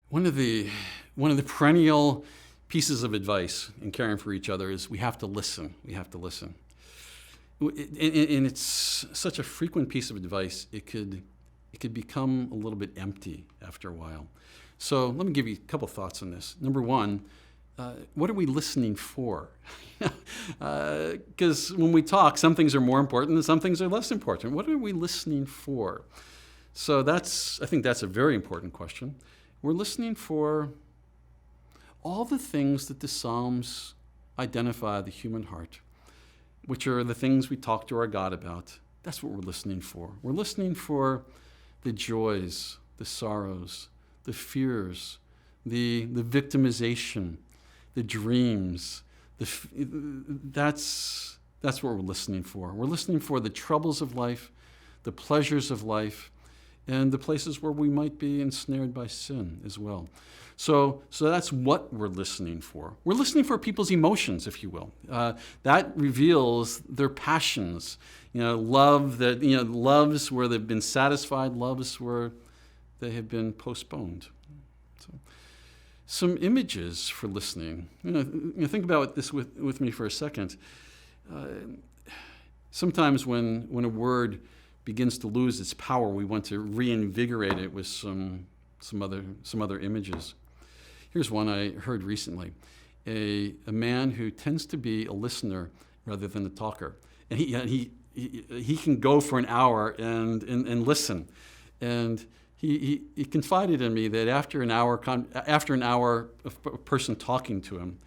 One of the perennial pieces of advice in caring for each other is we have to listen. We have to listen. And it's such a frequent piece of advice, it could become a little bit empty after a while. So let me give you a couple thoughts on this. Number one, what are we listening for? Because when we talk, some things are more important and some things are less important. What are we listening for? So I think that's a very important question. We're listening for all the things that the Psalms identify the human heart, which are the things we talk to our God about. That's what we're listening for. We're listening for the joys, the sorrows, the fears, the victimization, the dreams. That's what we're listening for. We're listening for the troubles of life, the pleasures of life, and the places where we might be ensnared by sin as well. So that's what we're listening for. We're listening for people's emotions, if you will. That reveals their passions. Loves where they've been satisfied, loves where they have been postponed. So, some images for listening. Think about this with me for a second. Sometimes when a word begins to lose its power, we want to reinvigorate it with some other images. Here's one I heard recently. A man who tends to be a listener rather than a talker. And he can go for an hour and listen. And he confided in me that after an hour of a person talking to him,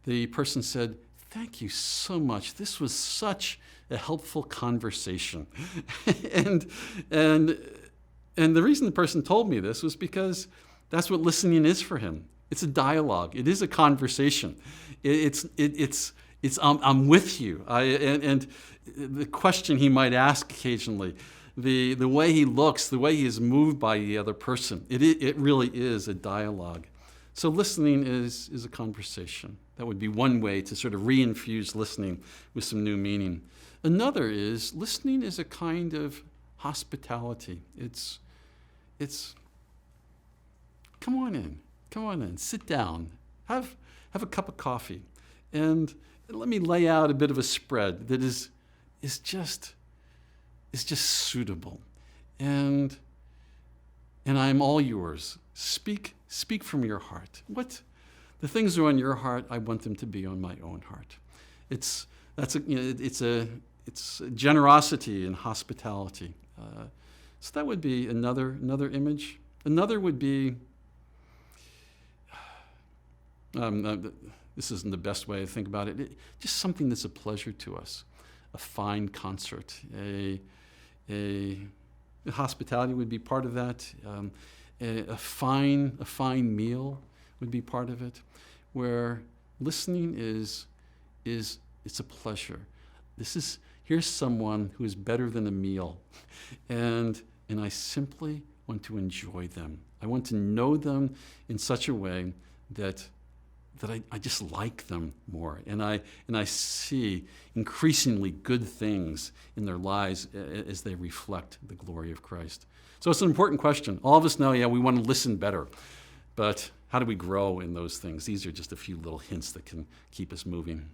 the person said, "Thank you so much. This was such a helpful conversation." and the reason the person told me this was because that's what listening is for him. It's a dialogue. It is a conversation. It's I'm with you. And the question he might ask occasionally, the way he looks, the way he is moved by the other person, it really is a dialogue. So listening is a conversation. That would be one way to sort of reinfuse listening with some new meaning. Another is listening is a kind of hospitality. It's come on in, sit down, have a cup of coffee, and let me lay out a bit of a spread that is just suitable, and I'm all yours. Speak from your heart. What the things are on your heart, I want them to be on my own heart. It's generosity and hospitality. So that would be another image. Another would be, this isn't the best way to think about it, just something that's a pleasure to us. A fine concert, a hospitality would be part of that. A fine meal would be part of it, where listening is it's a pleasure. Here's someone who is better than a meal, and I simply want to enjoy them. I want to know them in such a way that I just like them more, and I see increasingly good things in their lives as they reflect the glory of Christ. So it's an important question. All of us know, we want to listen better, but how do we grow in those things? These are just a few little hints that can keep us moving.